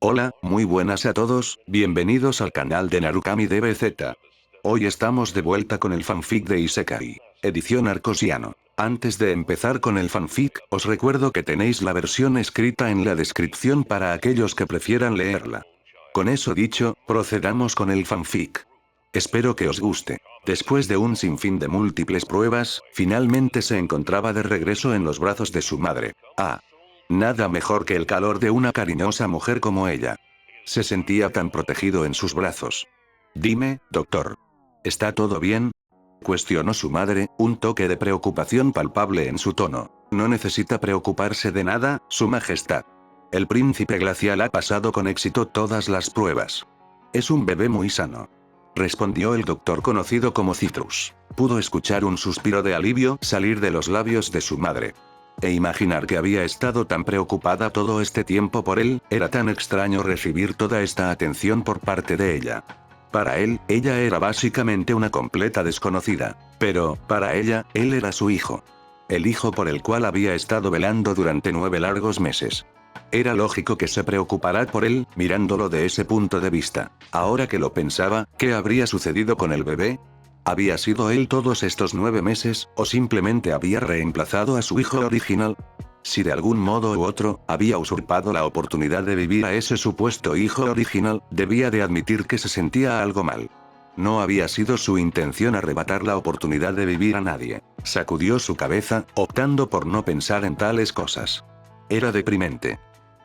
Hola, muy buenas a todos, bienvenidos al canal de Narukami DBZ. Hoy estamos de vuelta con el fanfic de Isekai, edición Arcosiano. Antes de empezar con el fanfic, os recuerdo que tenéis la versión escrita en la descripción para aquellos que prefieran leerla. Con eso dicho, procedamos con el fanfic. Espero que os guste. Después de un sinfín de múltiples pruebas, finalmente se encontraba de regreso en los brazos de su madre. Nada mejor que el calor de una cariñosa mujer como ella. Se sentía tan protegido en sus brazos. Dime, doctor. ¿Está todo bien? Cuestionó su madre, un toque de preocupación palpable en su tono. No necesita preocuparse de nada, Su Majestad. El príncipe glacial ha pasado con éxito todas las pruebas. Es un bebé muy sano. Respondió el doctor conocido como Citrus. Pudo escuchar un suspiro de alivio salir de los labios de su madre. E imaginar que había estado tan preocupada todo este tiempo por él, era tan extraño recibir toda esta atención por parte de ella. Para él, ella era básicamente una completa desconocida. Pero, para ella, él era su hijo. El hijo por el cual había estado velando durante 9 largos meses. Era lógico que se preocupara por él, mirándolo de ese punto de vista. Ahora que lo pensaba, ¿qué habría sucedido con el bebé? ¿Había sido él todos estos 9 meses, o simplemente había reemplazado a su hijo original? Si de algún modo u otro, había usurpado la oportunidad de vivir a ese supuesto hijo original, debía de admitir que se sentía algo mal. No había sido su intención arrebatar la oportunidad de vivir a nadie. Sacudió su cabeza, optando por no pensar en tales cosas. Era deprimente.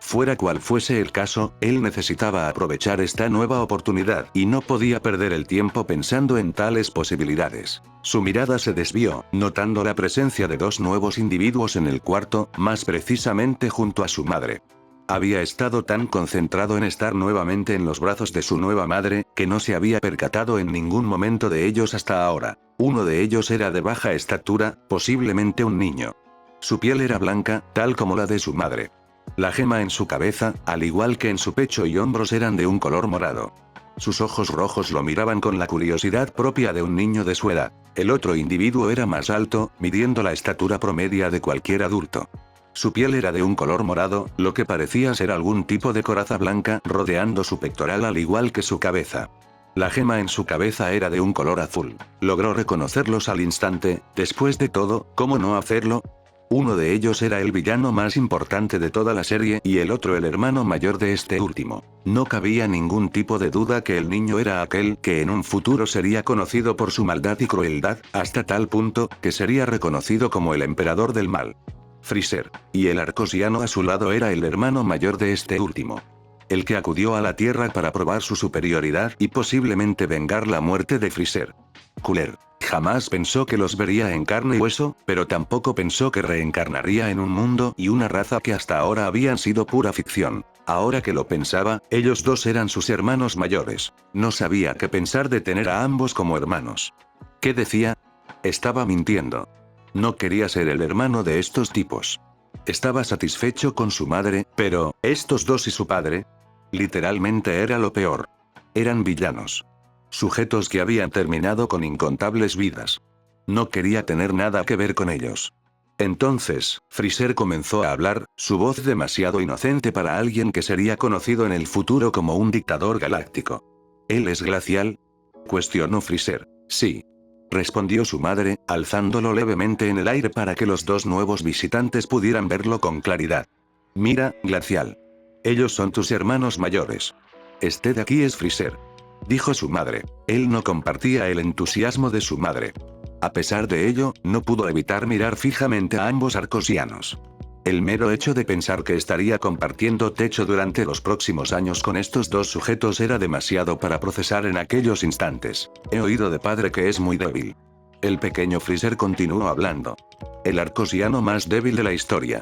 Fuera cual fuese el caso, él necesitaba aprovechar esta nueva oportunidad y no podía perder el tiempo pensando en tales posibilidades. Su mirada se desvió, notando la presencia de 2 nuevos individuos en el cuarto, más precisamente junto a su madre. Había estado tan concentrado en estar nuevamente en los brazos de su nueva madre, que no se había percatado en ningún momento de ellos hasta ahora. Uno de ellos era de baja estatura, posiblemente un niño. Su piel era blanca, tal como la de su madre. La gema en su cabeza, al igual que en su pecho y hombros, eran de un color morado. Sus ojos rojos lo miraban con la curiosidad propia de un niño de su edad. El otro individuo era más alto, midiendo la estatura promedia de cualquier adulto. Su piel era de un color morado, lo que parecía ser algún tipo de coraza blanca rodeando su pectoral al igual que su cabeza. La gema en su cabeza era de un color azul. Logró reconocerlos al instante. Después de todo, ¿cómo no hacerlo? Uno de ellos era el villano más importante de toda la serie y el otro el hermano mayor de este último. No cabía ningún tipo de duda que el niño era aquel que en un futuro sería conocido por su maldad y crueldad, hasta tal punto que sería reconocido como el emperador del mal. Freezer. Y el Arcosiano a su lado era el hermano mayor de este último. El que acudió a la Tierra para probar su superioridad y posiblemente vengar la muerte de Freezer. Cooler. Jamás pensó que los vería en carne y hueso, pero tampoco pensó que reencarnaría en un mundo y una raza que hasta ahora habían sido pura ficción. Ahora que lo pensaba, ellos dos eran sus hermanos mayores. No sabía qué pensar de tener a ambos como hermanos. ¿Qué decía? Estaba mintiendo. No quería ser el hermano de estos tipos. Estaba satisfecho con su madre, pero, estos dos y su padre, literalmente era lo peor. Eran villanos. Sujetos que habían terminado con incontables vidas. No quería tener nada que ver con ellos. Entonces, Freezer comenzó a hablar, su voz demasiado inocente para alguien que sería conocido en el futuro como un dictador galáctico. ¿Él es glacial? Cuestionó Freezer. Sí. Respondió su madre, alzándolo levemente en el aire para que los 2 nuevos visitantes pudieran verlo con claridad. Mira, glacial. Ellos son tus hermanos mayores. Este de aquí es Freezer. Dijo su madre. Él no compartía el entusiasmo de su madre. A pesar de ello, no pudo evitar mirar fijamente a ambos arcosianos. El mero hecho de pensar que estaría compartiendo techo durante los próximos años con estos 2 sujetos era demasiado para procesar en aquellos instantes. He oído de padre que es muy débil. El pequeño Freezer continuó hablando. El arcosiano más débil de la historia.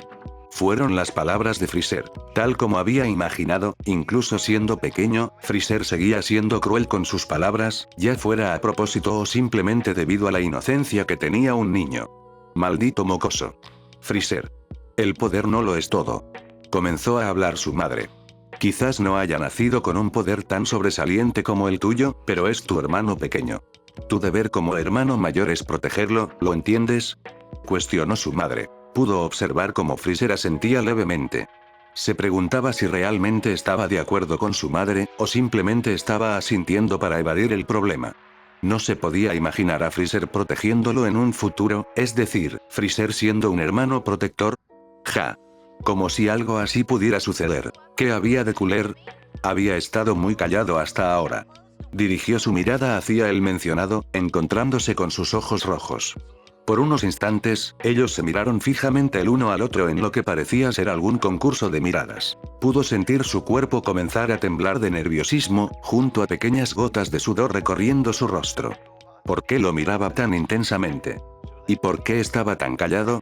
Fueron las palabras de Freezer. Tal como había imaginado, incluso siendo pequeño, Freezer seguía siendo cruel con sus palabras, ya fuera a propósito o simplemente debido a la inocencia que tenía un niño. Maldito mocoso. Freezer. El poder no lo es todo. Comenzó a hablar su madre. Quizás no haya nacido con un poder tan sobresaliente como el tuyo, pero es tu hermano pequeño. Tu deber como hermano mayor es protegerlo, ¿lo entiendes? Cuestionó su madre. Pudo observar cómo Freezer asentía levemente. Se preguntaba si realmente estaba de acuerdo con su madre, o simplemente estaba asintiendo para evadir el problema. No se podía imaginar a Freezer protegiéndolo en un futuro, es decir, Freezer siendo un hermano protector. Ja. Como si algo así pudiera suceder. ¿Qué había de Cooler? Había estado muy callado hasta ahora. Dirigió su mirada hacia el mencionado, encontrándose con sus ojos rojos. Por unos instantes, ellos se miraron fijamente el uno al otro en lo que parecía ser algún concurso de miradas. Pudo sentir su cuerpo comenzar a temblar de nerviosismo, junto a pequeñas gotas de sudor recorriendo su rostro. ¿Por qué lo miraba tan intensamente? ¿Y por qué estaba tan callado?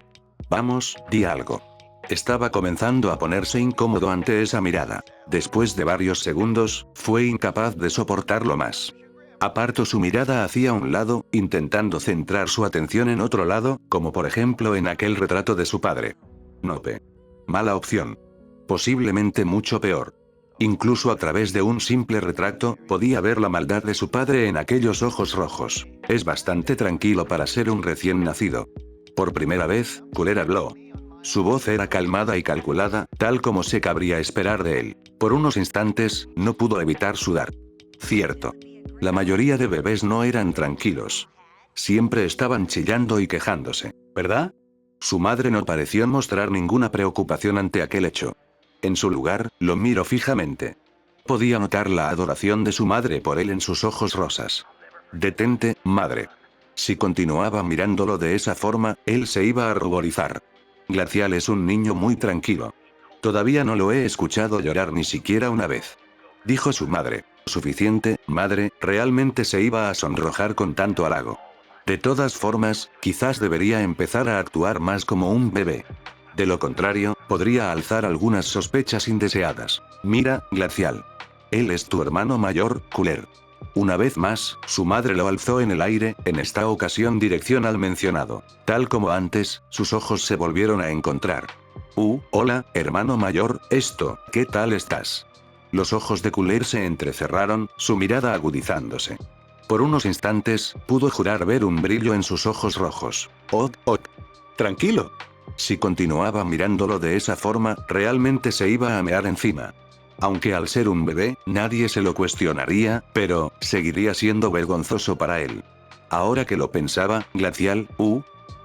Vamos, di algo. Estaba comenzando a ponerse incómodo ante esa mirada. Después de varios segundos, fue incapaz de soportarlo más. Apartó su mirada hacia un lado, intentando centrar su atención en otro lado, como por ejemplo en aquel retrato de su padre. Nope. Mala opción. Posiblemente mucho peor. Incluso a través de un simple retrato, podía ver la maldad de su padre en aquellos ojos rojos. Es bastante tranquilo para ser un recién nacido. Por primera vez, Cooler habló. Su voz era calmada y calculada, tal como se cabría esperar de él. Por unos instantes, no pudo evitar sudar. Cierto. La mayoría de bebés no eran tranquilos. Siempre estaban chillando y quejándose, ¿verdad? Su madre no pareció mostrar ninguna preocupación ante aquel hecho. En su lugar, lo miró fijamente. Podía notar la adoración de su madre por él en sus ojos rosas. Detente, madre. Si continuaba mirándolo de esa forma, él se iba a ruborizar. Glacial es un niño muy tranquilo. Todavía no lo he escuchado llorar ni siquiera una vez. Dijo su madre. Suficiente, madre, realmente se iba a sonrojar con tanto halago. De todas formas, quizás debería empezar a actuar más como un bebé. De lo contrario, podría alzar algunas sospechas indeseadas. Mira, Glacial. Él es tu hermano mayor, Cooler. Una vez más, su madre lo alzó en el aire, en esta ocasión dirección al mencionado. Tal como antes, sus ojos se volvieron a encontrar. Hola, hermano mayor, ¿qué tal estás? Los ojos de Cooler se entrecerraron, su mirada agudizándose. Por unos instantes, pudo jurar ver un brillo en sus ojos rojos. Tranquilo. Si continuaba mirándolo de esa forma, realmente se iba a mear encima. Aunque al ser un bebé, nadie se lo cuestionaría, pero, seguiría siendo vergonzoso para él. Ahora que lo pensaba, Glacial,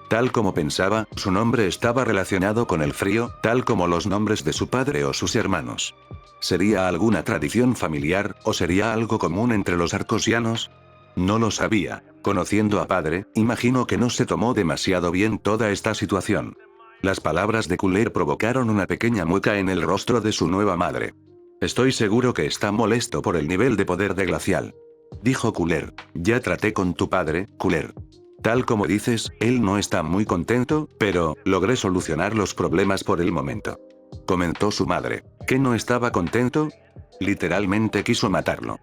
tal como pensaba, su nombre estaba relacionado con el frío, tal como los nombres de su padre o sus hermanos. ¿Sería alguna tradición familiar, o sería algo común entre los arcosianos? No lo sabía. Conociendo a padre, imagino que no se tomó demasiado bien toda esta situación. Las palabras de Cooler provocaron una pequeña mueca en el rostro de su nueva madre. Estoy seguro que está molesto por el nivel de poder de Glacial. Dijo Cooler. Ya traté con tu padre, Cooler. Tal como dices, él no está muy contento, pero, logré solucionar los problemas por el momento. Comentó su madre. ¿Que no estaba contento? Literalmente quiso matarlo.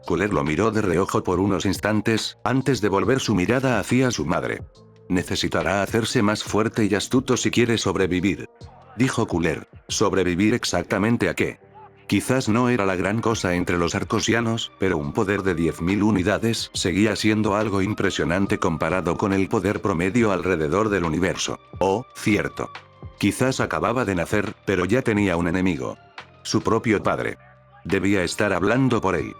Cooler lo miró de reojo por unos instantes, antes de volver su mirada hacia su madre. Necesitará hacerse más fuerte y astuto si quiere sobrevivir. Dijo Cooler. ¿Sobrevivir exactamente a qué? Quizás no era la gran cosa entre los arcosianos, pero un poder de 10.000 unidades seguía siendo algo impresionante comparado con el poder promedio alrededor del universo. Cierto. Quizás acababa de nacer, pero ya tenía un enemigo. Su propio padre. Debía estar hablando por él.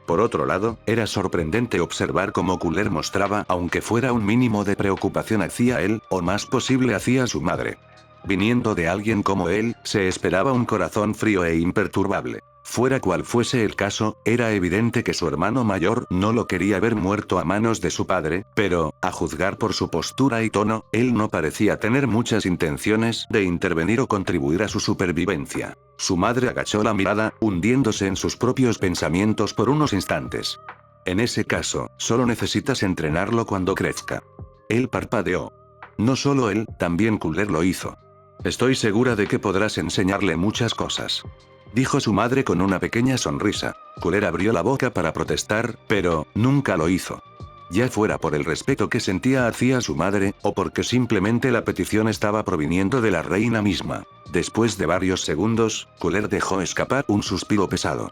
Por otro lado, era sorprendente observar cómo Cooler mostraba, aunque fuera un mínimo de preocupación hacia él, o más posible hacia su madre. Viniendo de alguien como él, se esperaba un corazón frío e imperturbable. Fuera cual fuese el caso, era evidente que su hermano mayor no lo quería ver muerto a manos de su padre, pero, a juzgar por su postura y tono, él no parecía tener muchas intenciones de intervenir o contribuir a su supervivencia. Su madre agachó la mirada, hundiéndose en sus propios pensamientos por unos instantes. En ese caso, solo necesitas entrenarlo cuando crezca. Él parpadeó. No solo él, también Cooler lo hizo. Estoy segura de que podrás enseñarle muchas cosas. Dijo su madre con una pequeña sonrisa. Cooler abrió la boca para protestar, pero, nunca lo hizo. Ya fuera por el respeto que sentía hacia su madre, o porque simplemente la petición estaba proviniendo de la reina misma. Después de varios segundos, Cooler dejó escapar un suspiro pesado.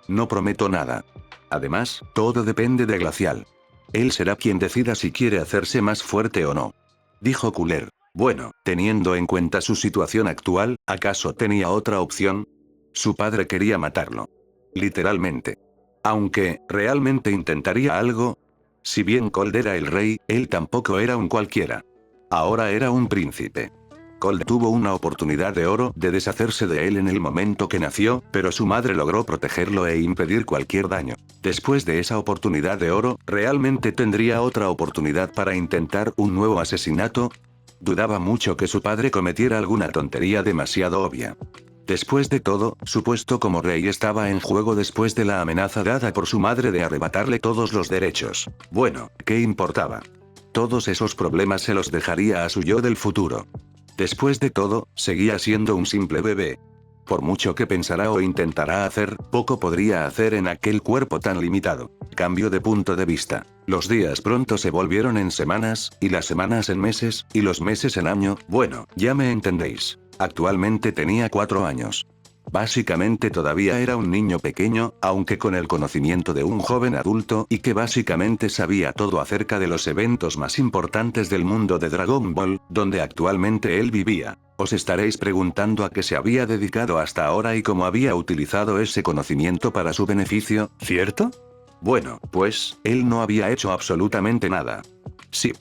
No prometo nada. Además, todo depende de Glacial. Él será quien decida si quiere hacerse más fuerte o no. Dijo Cooler. Bueno, teniendo en cuenta su situación actual, ¿acaso tenía otra opción? Su padre quería matarlo. Literalmente. Aunque, ¿realmente intentaría algo? Si bien Cold era el rey, él tampoco era un cualquiera. Ahora era un príncipe. Cold tuvo una oportunidad de oro de deshacerse de él en el momento que nació, pero su madre logró protegerlo e impedir cualquier daño. Después de esa oportunidad de oro, ¿realmente tendría otra oportunidad para intentar un nuevo asesinato? Dudaba mucho que su padre cometiera alguna tontería demasiado obvia. Después de todo, su puesto como rey estaba en juego después de la amenaza dada por su madre de arrebatarle todos los derechos. Bueno, ¿qué importaba? Todos esos problemas se los dejaría a su yo del futuro. Después de todo, seguía siendo un simple bebé. Por mucho que pensará o intentará hacer, poco podría hacer en aquel cuerpo tan limitado. Cambio de punto de vista. Los días pronto se volvieron en semanas, y las semanas en meses, y los meses en año. Bueno, ya me entendéis. Actualmente tenía 4 años. Básicamente todavía era un niño pequeño, aunque con el conocimiento de un joven adulto y que básicamente sabía todo acerca de los eventos más importantes del mundo de Dragon Ball, donde actualmente él vivía. Os estaréis preguntando a qué se había dedicado hasta ahora y cómo había utilizado ese conocimiento para su beneficio, ¿cierto? Bueno, pues, él no había hecho absolutamente nada. Sí.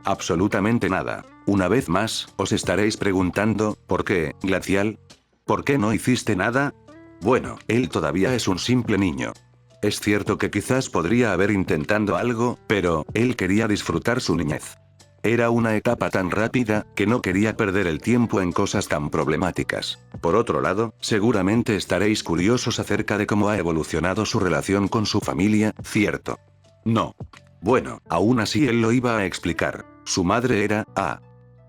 Absolutamente nada. Una vez más, os estaréis preguntando, ¿por qué, Glacial? ¿Por qué no hiciste nada? Bueno, él todavía es un simple niño. Es cierto que quizás podría haber intentado algo, pero, él quería disfrutar su niñez. Era una etapa tan rápida, que no quería perder el tiempo en cosas tan problemáticas. Por otro lado, seguramente estaréis curiosos acerca de cómo ha evolucionado su relación con su familia, ¿cierto? No. Bueno, aún así él lo iba a explicar. Su madre era,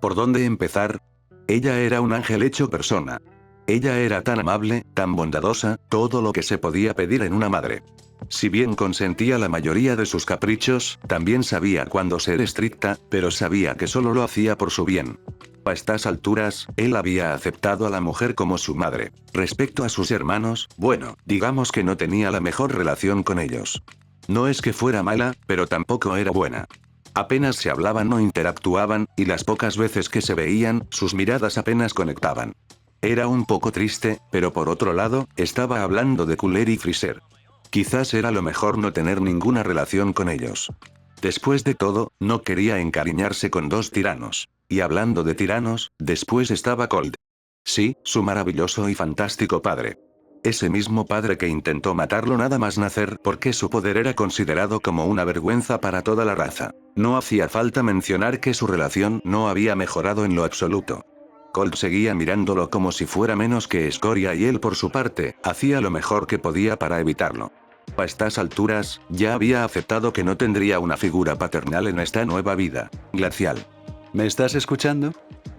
¿por dónde empezar? Ella era un ángel hecho persona. Ella era tan amable, tan bondadosa, todo lo que se podía pedir en una madre. Si bien consentía la mayoría de sus caprichos, también sabía cuándo ser estricta, pero sabía que solo lo hacía por su bien. A estas alturas, él había aceptado a la mujer como su madre. Respecto a sus hermanos, bueno, digamos que no tenía la mejor relación con ellos. No es que fuera mala, pero tampoco era buena. Apenas se hablaban o interactuaban, y las pocas veces que se veían, sus miradas apenas conectaban. Era un poco triste, pero por otro lado, estaba hablando de Cooler y Freezer. Quizás era lo mejor no tener ninguna relación con ellos. Después de todo, no quería encariñarse con 2 tiranos. Y hablando de tiranos, después estaba Cold. Sí, su maravilloso y fantástico padre. Ese mismo padre que intentó matarlo nada más nacer porque su poder era considerado como una vergüenza para toda la raza. No hacía falta mencionar que su relación no había mejorado en lo absoluto. Colt seguía mirándolo como si fuera menos que escoria y él por su parte, hacía lo mejor que podía para evitarlo. A estas alturas, ya había aceptado que no tendría una figura paternal en esta nueva vida. Glacial. ¿Me estás escuchando?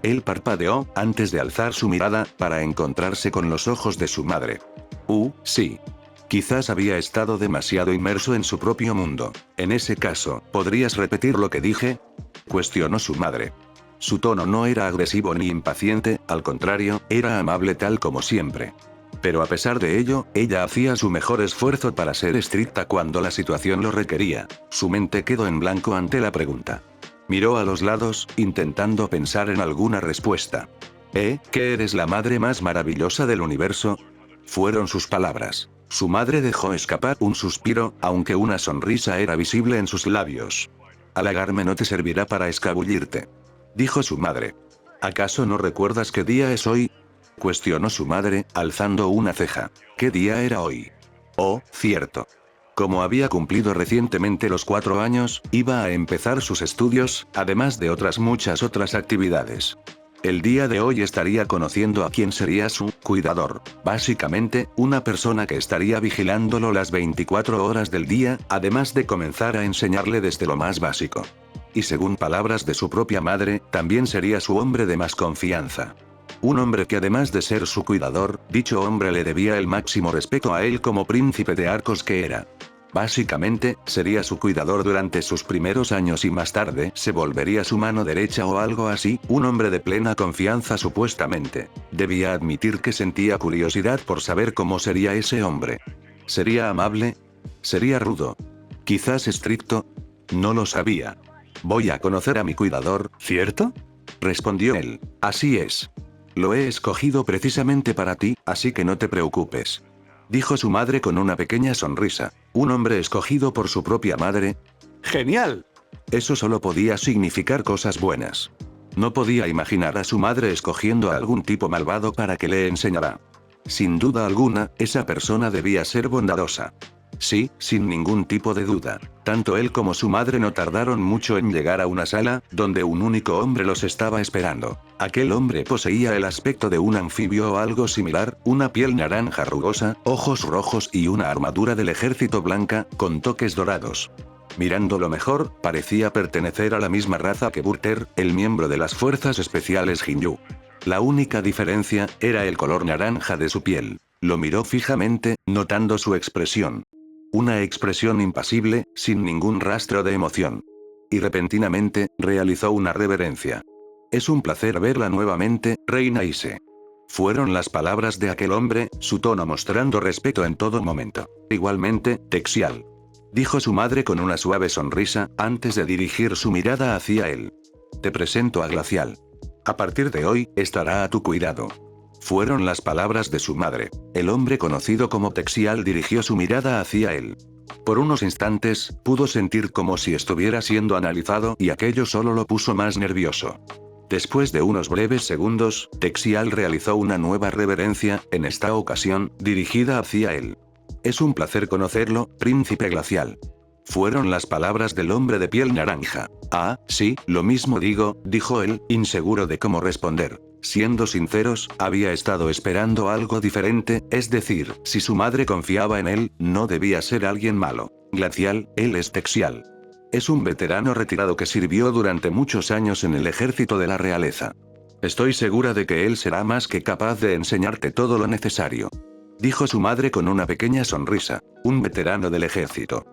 Él parpadeó, antes de alzar su mirada, para encontrarse con los ojos de su madre. Sí. Quizás había estado demasiado inmerso en su propio mundo. En ese caso, ¿podrías repetir lo que dije? Cuestionó su madre. Su tono no era agresivo ni impaciente, al contrario, era amable tal como siempre. Pero a pesar de ello, ella hacía su mejor esfuerzo para ser estricta cuando la situación lo requería. Su mente quedó en blanco ante la pregunta. Miró a los lados, intentando pensar en alguna respuesta. ¿Que eres la madre más maravillosa del universo? Fueron sus palabras. Su madre dejó escapar un suspiro, aunque una sonrisa era visible en sus labios. Halagarme no te servirá para escabullirte. Dijo su madre. ¿Acaso no recuerdas qué día es hoy? Cuestionó su madre, alzando una ceja. ¿Qué día era hoy? Oh, cierto. Como había cumplido recientemente los 4 años, iba a empezar sus estudios, además de muchas otras actividades. El día de hoy estaría conociendo a quien sería su cuidador. Básicamente, una persona que estaría vigilándolo las 24 horas del día, además de comenzar a enseñarle desde lo más básico. Y según palabras de su propia madre, también sería su hombre de más confianza. Un hombre que además de ser su cuidador, dicho hombre le debía el máximo respeto a él como príncipe de Arcos que era. Básicamente, sería su cuidador durante sus primeros años y más tarde se volvería su mano derecha o algo así, un hombre de plena confianza supuestamente. Debía admitir que sentía curiosidad por saber cómo sería ese hombre. ¿Sería amable? ¿Sería rudo? ¿Quizás estricto? No lo sabía. Voy a conocer a mi cuidador, ¿cierto? respondió él. Así es. Lo he escogido precisamente para ti, así que no te preocupes. Dijo su madre con una pequeña sonrisa. ¿Un hombre escogido por su propia madre? ¡Genial! Eso solo podía significar cosas buenas. No podía imaginar a su madre escogiendo a algún tipo malvado para que le enseñara. Sin duda alguna, esa persona debía ser bondadosa. Sí, sin ningún tipo de duda. Tanto él como su madre no tardaron mucho en llegar a una sala, donde un único hombre los estaba esperando. Aquel hombre poseía el aspecto de un anfibio o algo similar, una piel naranja rugosa, ojos rojos y una armadura del ejército blanca, con toques dorados. Mirándolo mejor, parecía pertenecer a la misma raza que Burter, el miembro de las fuerzas especiales Jinyu. La única diferencia, era el color naranja de su piel. Lo miró fijamente, notando su expresión. Una expresión impasible, sin ningún rastro de emoción. Y repentinamente, realizó una reverencia. Es un placer verla nuevamente, Reina Ise. Fueron las palabras de aquel hombre, su tono mostrando respeto en todo momento. Igualmente, Texial. Dijo su madre con una suave sonrisa, antes de dirigir su mirada hacia él. Te presento a Glacial. A partir de hoy, estará a tu cuidado. Fueron las palabras de su madre. El hombre conocido como Texial dirigió su mirada hacia él. Por unos instantes, pudo sentir como si estuviera siendo analizado y aquello solo lo puso más nervioso. Después de unos breves segundos, Texial realizó una nueva reverencia, en esta ocasión, dirigida hacia él. Es un placer conocerlo, príncipe glacial. Fueron las palabras del hombre de piel naranja. Ah, sí, lo mismo digo, dijo él, inseguro de cómo responder. Siendo sinceros, había estado esperando algo diferente, es decir, si su madre confiaba en él, no debía ser alguien malo. Glacial, él es Texial. Es un veterano retirado que sirvió durante muchos años en el ejército de la realeza. Estoy segura de que él será más que capaz de enseñarte todo lo necesario. Dijo su madre con una pequeña sonrisa. Un veterano del ejército.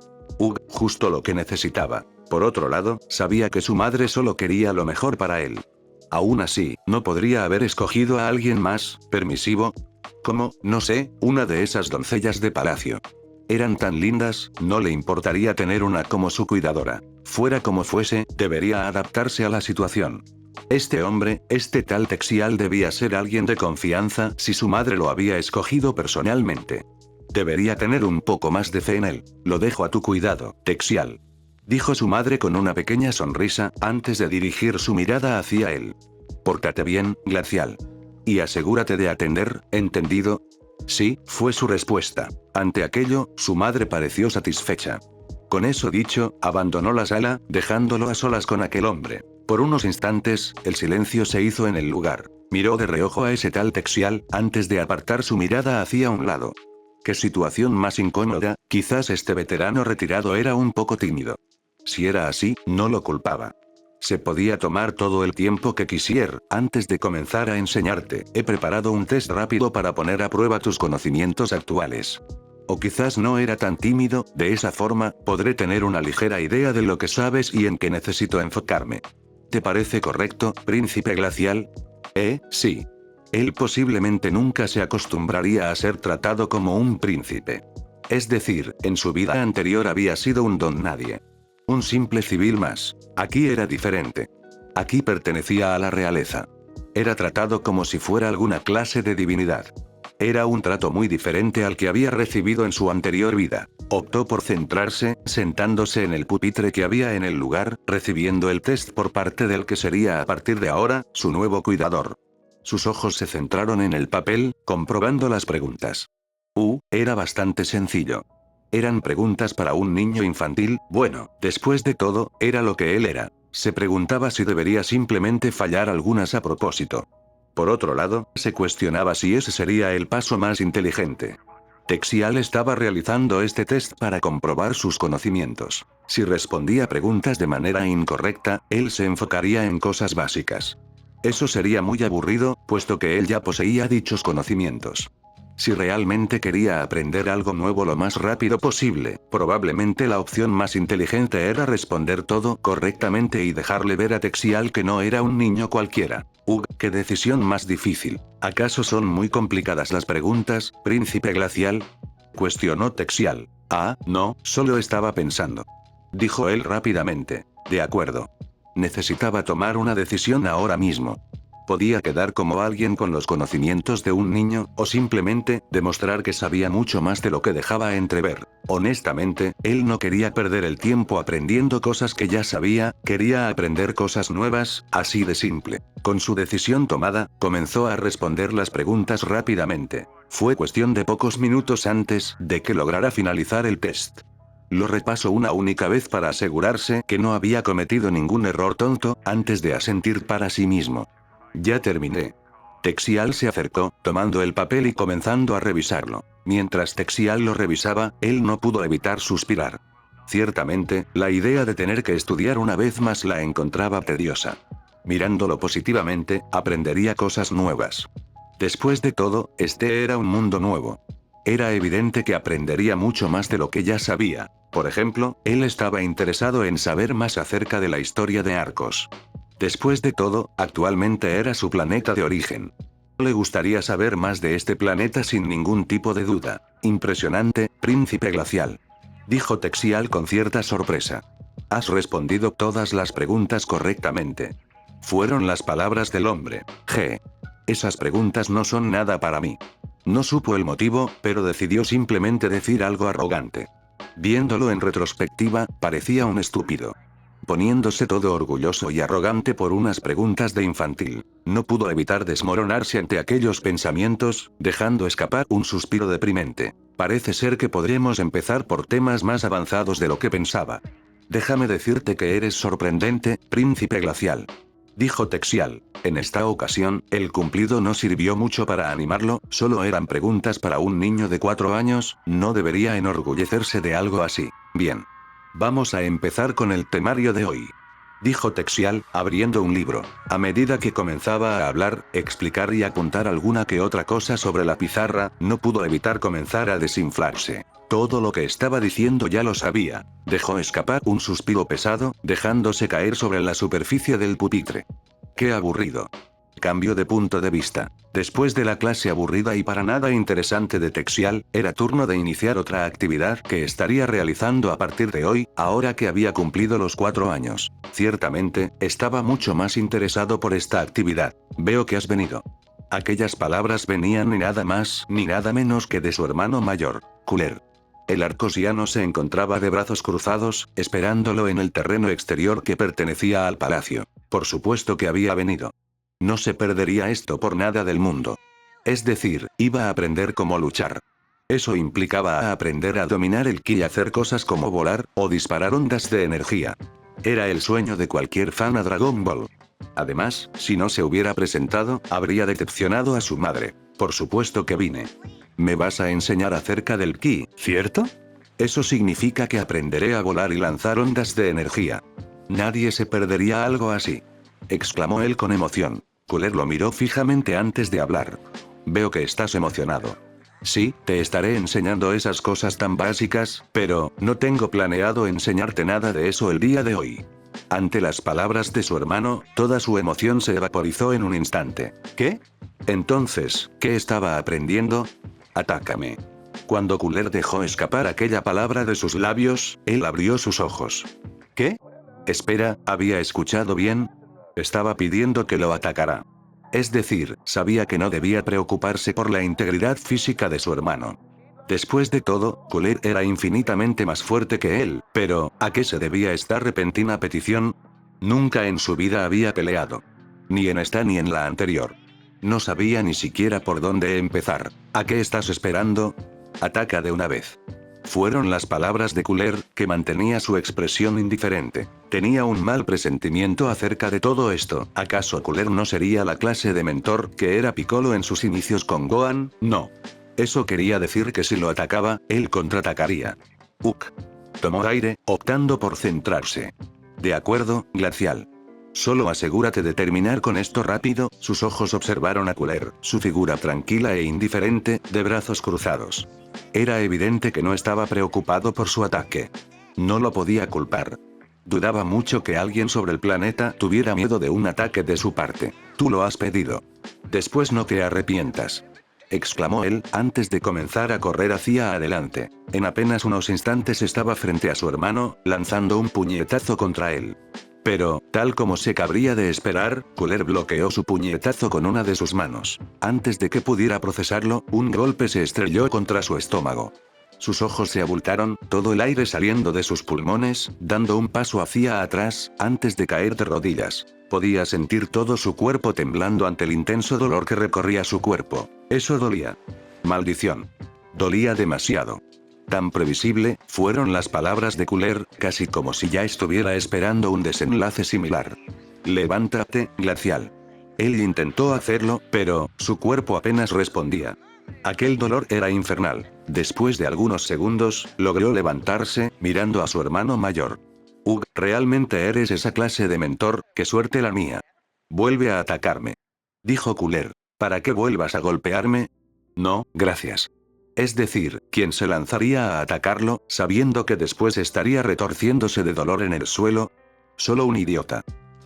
Justo lo que necesitaba. Por otro lado, sabía que su madre solo quería lo mejor para él. Aún así, ¿no podría haber escogido a alguien más, permisivo? ¿Cómo? No sé, una de esas doncellas de palacio. Eran tan lindas, no le importaría tener una como su cuidadora. Fuera como fuese, debería adaptarse a la situación. Este hombre, este tal Texial debía ser alguien de confianza si su madre lo había escogido personalmente. Debería tener un poco más de fe en él. Lo dejo a tu cuidado, Texial. Dijo su madre con una pequeña sonrisa, antes de dirigir su mirada hacia él. Pórtate bien, Glacial. Y asegúrate de atender, ¿entendido? Sí, fue su respuesta. Ante aquello, su madre pareció satisfecha. Con eso dicho, abandonó la sala, dejándolo a solas con aquel hombre. Por unos instantes, el silencio se hizo en el lugar. Miró de reojo a ese tal Texial, antes de apartar su mirada hacia un lado. Qué situación más incómoda, quizás este veterano retirado era un poco tímido. Si era así, no lo culpaba. Se podía tomar todo el tiempo que quisiera. Antes de comenzar a enseñarte, he preparado un test rápido para poner a prueba tus conocimientos actuales. O quizás no era tan tímido, de esa forma, podré tener una ligera idea de lo que sabes y en qué necesito enfocarme. ¿Te parece correcto, príncipe glacial? Sí. Él posiblemente nunca se acostumbraría a ser tratado como un príncipe. Es decir, en su vida anterior había sido un don nadie. Un simple civil más. Aquí era diferente. Aquí pertenecía a la realeza. Era tratado como si fuera alguna clase de divinidad. Era un trato muy diferente al que había recibido en su anterior vida. Optó por centrarse, sentándose en el pupitre que había en el lugar, recibiendo el test por parte del que sería a partir de ahora, su nuevo cuidador. Sus ojos se centraron en el papel, comprobando las preguntas. Era bastante sencillo. Eran preguntas para un niño infantil, bueno, después de todo, era lo que él era. Se preguntaba si debería simplemente fallar algunas a propósito. Por otro lado, se cuestionaba si ese sería el paso más inteligente. Texial estaba realizando este test para comprobar sus conocimientos. Si respondía preguntas de manera incorrecta, él se enfocaría en cosas básicas. Eso sería muy aburrido, puesto que él ya poseía dichos conocimientos. Si realmente quería aprender algo nuevo lo más rápido posible, probablemente la opción más inteligente era responder todo correctamente y dejarle ver a Texial que no era un niño cualquiera. ¡Qué decisión más difícil! ¿Acaso son muy complicadas las preguntas, príncipe glacial? Cuestionó Texial. No, solo estaba pensando. Dijo él rápidamente. De acuerdo. Necesitaba tomar una decisión ahora mismo. Podía quedar como alguien con los conocimientos de un niño, o simplemente, demostrar que sabía mucho más de lo que dejaba entrever. Honestamente, él no quería perder el tiempo aprendiendo cosas que ya sabía, quería aprender cosas nuevas, así de simple. Con su decisión tomada, comenzó a responder las preguntas rápidamente. Fue cuestión de pocos minutos antes de que lograra finalizar el test. Lo repasó una única vez para asegurarse que no había cometido ningún error tonto, antes de asentir para sí mismo. Ya terminé. Texial se acercó, tomando el papel y comenzando a revisarlo. Mientras Texial lo revisaba, él no pudo evitar suspirar. Ciertamente, la idea de tener que estudiar una vez más la encontraba tediosa. Mirándolo positivamente, aprendería cosas nuevas. Después de todo, este era un mundo nuevo. Era evidente que aprendería mucho más de lo que ya sabía. Por ejemplo, él estaba interesado en saber más acerca de la historia de Arcos. Después de todo, actualmente era su planeta de origen. Le gustaría saber más de este planeta sin ningún tipo de duda. Impresionante, príncipe glacial. Dijo Texial con cierta sorpresa. Has respondido todas las preguntas correctamente. Fueron las palabras del hombre. Esas preguntas no son nada para mí. No supo el motivo, pero decidió simplemente decir algo arrogante. Viéndolo en retrospectiva, parecía un estúpido. Poniéndose todo orgulloso y arrogante por unas preguntas de infantil. No pudo evitar desmoronarse ante aquellos pensamientos, dejando escapar un suspiro deprimente. Parece ser que podremos empezar por temas más avanzados de lo que pensaba. Déjame decirte que eres sorprendente, príncipe glacial. Dijo Texial. En esta ocasión, el cumplido no sirvió mucho para animarlo, solo eran preguntas para un niño de 4 años, no debería enorgullecerse de algo así. Bien. Vamos a empezar con el temario de hoy. Dijo Texial, abriendo un libro. A medida que comenzaba a hablar, explicar y apuntar alguna que otra cosa sobre la pizarra, no pudo evitar comenzar a desinflarse. Todo lo que estaba diciendo ya lo sabía. Dejó escapar un suspiro pesado, dejándose caer sobre la superficie del pupitre. ¡Qué aburrido! Cambio de punto de vista. Después de la clase aburrida y para nada interesante de Texial, era turno de iniciar otra actividad que estaría realizando a partir de hoy, ahora que había cumplido los 4 años. Ciertamente, estaba mucho más interesado por esta actividad. Veo que has venido. Aquellas palabras venían ni nada más ni nada menos que de su hermano mayor, Culer. El arcosiano se encontraba de brazos cruzados, esperándolo en el terreno exterior que pertenecía al palacio. Por supuesto que había venido. No se perdería esto por nada del mundo. Es decir, iba a aprender cómo luchar. Eso implicaba aprender a dominar el ki y hacer cosas como volar, o disparar ondas de energía. Era el sueño de cualquier fan a Dragon Ball. Además, si no se hubiera presentado, habría decepcionado a su madre. Por supuesto que vine. Me vas a enseñar acerca del ki, ¿cierto? Eso significa que aprenderé a volar y lanzar ondas de energía. Nadie se perdería algo así. Exclamó él con emoción. Culer lo miró fijamente antes de hablar. Veo que estás emocionado. Sí, te estaré enseñando esas cosas tan básicas, pero no tengo planeado enseñarte nada de eso el día de hoy. Ante las palabras de su hermano, toda su emoción se evaporizó en un instante. ¿Qué? Entonces, ¿qué estaba aprendiendo? Atácame. Cuando Culer dejó escapar aquella palabra de sus labios, él abrió sus ojos. ¿Qué? Espera, ¿había escuchado bien? Estaba pidiendo que lo atacara. Es decir, sabía que no debía preocuparse por la integridad física de su hermano. Después de todo, Culer era infinitamente más fuerte que él, pero, ¿a qué se debía esta repentina petición? Nunca en su vida había peleado. Ni en esta ni en la anterior. No sabía ni siquiera por dónde empezar. ¿A qué estás esperando? Ataca de una vez. Fueron las palabras de Culer, que mantenía su expresión indiferente. Tenía un mal presentimiento acerca de todo esto. ¿Acaso Culer no sería la clase de mentor que era Piccolo en sus inicios con Gohan? No. Eso quería decir que si lo atacaba, él contraatacaría. Uk. Tomó aire, optando por centrarse. De acuerdo, glacial. Solo asegúrate de terminar con esto rápido. Sus ojos observaron a Culer, su figura tranquila e indiferente, de brazos cruzados. Era evidente que no estaba preocupado por su ataque. No lo podía culpar. Dudaba mucho que alguien sobre el planeta tuviera miedo de un ataque de su parte. Tú lo has pedido. Después no te arrepientas. Exclamó él, antes de comenzar a correr hacia adelante. En apenas unos instantes estaba frente a su hermano, lanzando un puñetazo contra él. Pero, tal como se cabría de esperar, Cooler bloqueó su puñetazo con una de sus manos. Antes de que pudiera procesarlo, un golpe se estrelló contra su estómago. Sus ojos se abultaron, todo el aire saliendo de sus pulmones, dando un paso hacia atrás, antes de caer de rodillas. Podía sentir todo su cuerpo temblando ante el intenso dolor que recorría su cuerpo. Eso dolía. Maldición. Dolía demasiado. Tan previsible, fueron las palabras de Cooler, casi como si ya estuviera esperando un desenlace similar. Levántate, Glacial. Él intentó hacerlo, pero, su cuerpo apenas respondía. Aquel dolor era infernal. Después de algunos segundos, logró levantarse, mirando a su hermano mayor. Realmente eres esa clase de mentor, qué suerte la mía. Vuelve a atacarme. Dijo Cooler. ¿Para que vuelvas a golpearme? No, gracias. Es decir, ¿quién se lanzaría a atacarlo, sabiendo que después estaría retorciéndose de dolor en el suelo? Solo un idiota.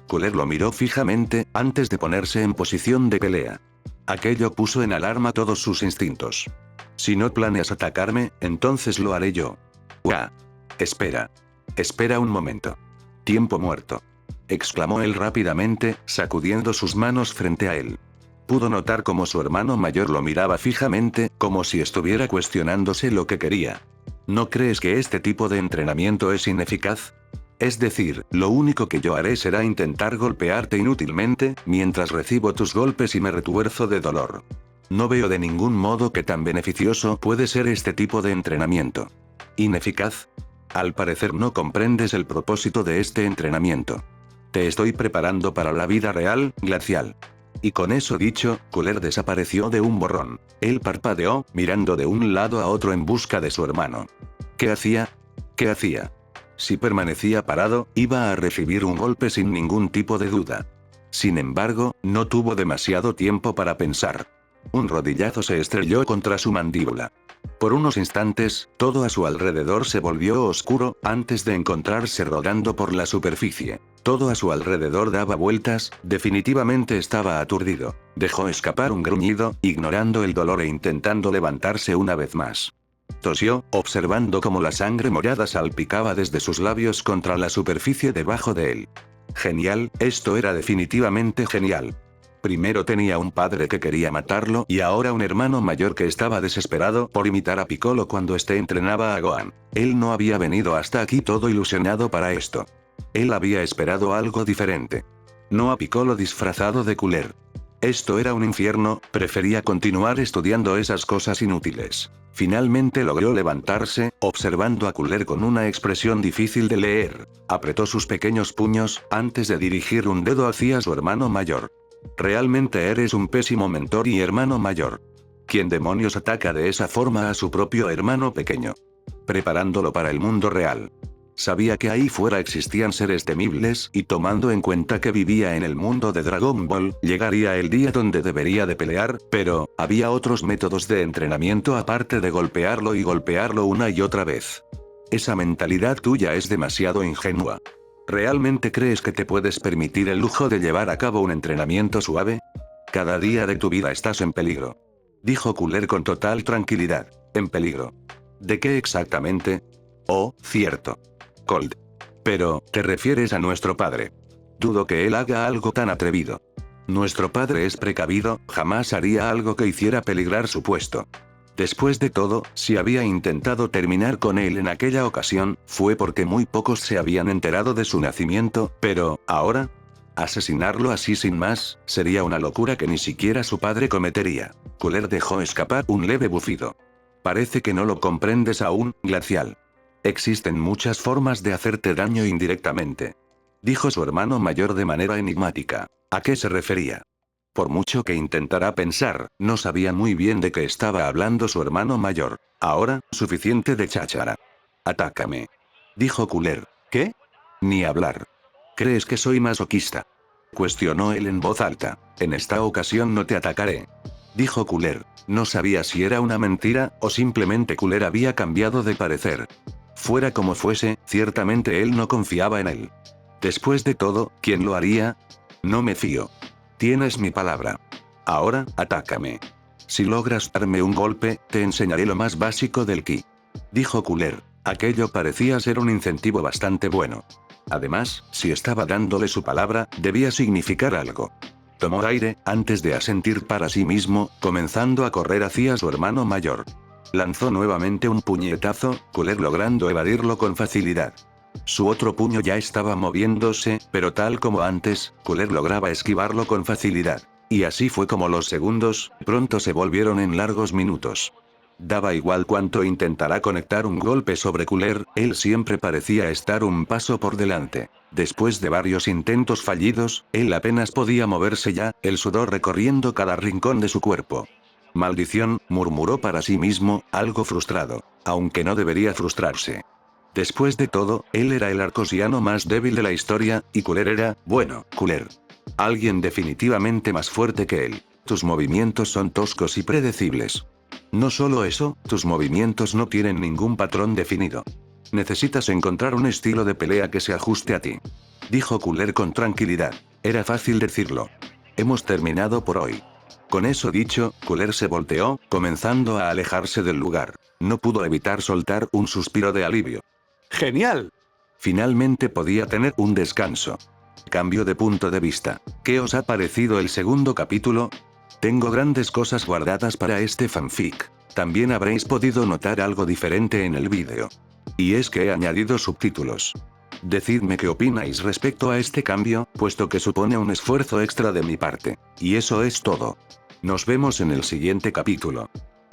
Cooler lo miró fijamente, antes de ponerse en posición de pelea. Aquello puso en alarma todos sus instintos. Si no planeas atacarme, entonces lo haré yo. Espera. Espera un momento. Tiempo muerto. Exclamó él rápidamente, sacudiendo sus manos frente a él. Pudo notar cómo su hermano mayor lo miraba fijamente, como si estuviera cuestionándose lo que quería. ¿No crees que este tipo de entrenamiento es ineficaz? Es decir, lo único que yo haré será intentar golpearte inútilmente, mientras recibo tus golpes y me retuerzo de dolor. No veo de ningún modo que tan beneficioso puede ser este tipo de entrenamiento. ¿Ineficaz? Al parecer no comprendes el propósito de este entrenamiento. Te estoy preparando para la vida real, Glacial. Y con eso dicho, Cooler desapareció de un borrón. Él parpadeó, mirando de un lado a otro en busca de su hermano. ¿Qué hacía? ¿Qué hacía? Si permanecía parado, iba a recibir un golpe sin ningún tipo de duda. Sin embargo, no tuvo demasiado tiempo para pensar. Un rodillazo se estrelló contra su mandíbula. Por unos instantes, todo a su alrededor se volvió oscuro, antes de encontrarse rodando por la superficie. Todo a su alrededor daba vueltas, definitivamente estaba aturdido. Dejó escapar un gruñido, ignorando el dolor e intentando levantarse una vez más. Tosió, observando cómo la sangre morada salpicaba desde sus labios contra la superficie debajo de él. Genial, esto era definitivamente genial. Primero tenía un padre que quería matarlo y ahora un hermano mayor que estaba desesperado por imitar a Piccolo cuando este entrenaba a Gohan. Él no había venido hasta aquí todo ilusionado para esto. Él había esperado algo diferente. No a Piccolo disfrazado de Cooler. Esto era un infierno, prefería continuar estudiando esas cosas inútiles. Finalmente logró levantarse, observando a Cooler con una expresión difícil de leer. Apretó sus pequeños puños, antes de dirigir un dedo hacia su hermano mayor. Realmente eres un pésimo mentor y hermano mayor. ¿Quién demonios ataca de esa forma a su propio hermano pequeño? Preparándolo para el mundo real. Sabía que ahí fuera existían seres temibles y tomando en cuenta que vivía en el mundo de Dragon Ball, llegaría el día donde debería de pelear, pero, había otros métodos de entrenamiento aparte de golpearlo y golpearlo una y otra vez. Esa mentalidad tuya es demasiado ingenua. ¿Realmente crees que te puedes permitir el lujo de llevar a cabo un entrenamiento suave? Cada día de tu vida estás en peligro. Dijo Cooler con total tranquilidad. ¿En peligro? ¿De qué exactamente? Oh, cierto. Cold. Pero, ¿te refieres a nuestro padre? Dudo que él haga algo tan atrevido. Nuestro padre es precavido, jamás haría algo que hiciera peligrar su puesto. Después de todo, si había intentado terminar con él en aquella ocasión, fue porque muy pocos se habían enterado de su nacimiento, pero, ¿ahora? Asesinarlo así sin más, sería una locura que ni siquiera su padre cometería. Cooler dejó escapar un leve bufido. Parece que no lo comprendes aún, Glacial. Existen muchas formas de hacerte daño indirectamente. Dijo su hermano mayor de manera enigmática. ¿A qué se refería? Por mucho que intentara pensar, no sabía muy bien de qué estaba hablando su hermano mayor. Ahora, suficiente de cháchara. Atácame. Dijo Cooler. ¿Qué? Ni hablar. ¿Crees que soy masoquista? Cuestionó él en voz alta. En esta ocasión no te atacaré. Dijo Cooler. No sabía si era una mentira, o simplemente Cooler había cambiado de parecer. Fuera como fuese, ciertamente él no confiaba en él. Después de todo, ¿quién lo haría? No me fío. Tienes mi palabra. Ahora, atácame. Si logras darme un golpe, te enseñaré lo más básico del ki. Dijo Cooler. Aquello parecía ser un incentivo bastante bueno. Además, si estaba dándole su palabra, debía significar algo. Tomó aire, antes de asentir para sí mismo, comenzando a correr hacia su hermano mayor. Lanzó nuevamente un puñetazo, Cooler logrando evadirlo con facilidad. Su otro puño ya estaba moviéndose, pero tal como antes, Cooler lograba esquivarlo con facilidad. Y así fue como los segundos, pronto se volvieron en largos minutos. Daba igual cuánto intentara conectar un golpe sobre Cooler, él siempre parecía estar un paso por delante. Después de varios intentos fallidos, él apenas podía moverse ya, el sudor recorriendo cada rincón de su cuerpo. Maldición, murmuró para sí mismo, algo frustrado. Aunque no debería frustrarse. Después de todo, él era el arcosiano más débil de la historia, y Cooler era, bueno, Cooler. Alguien definitivamente más fuerte que él. Tus movimientos son toscos y predecibles. No solo eso, tus movimientos no tienen ningún patrón definido. Necesitas encontrar un estilo de pelea que se ajuste a ti. Dijo Cooler con tranquilidad. Era fácil decirlo. Hemos terminado por hoy. Con eso dicho, Cooler se volteó, comenzando a alejarse del lugar. No pudo evitar soltar un suspiro de alivio. ¡Genial! Finalmente podía tener un descanso. Cambio de punto de vista. ¿Qué os ha parecido el segundo capítulo? Tengo grandes cosas guardadas para este fanfic. También habréis podido notar algo diferente en el vídeo. Y es que he añadido subtítulos. Decidme qué opináis respecto a este cambio, puesto que supone un esfuerzo extra de mi parte. Y eso es todo. Nos vemos en el siguiente capítulo.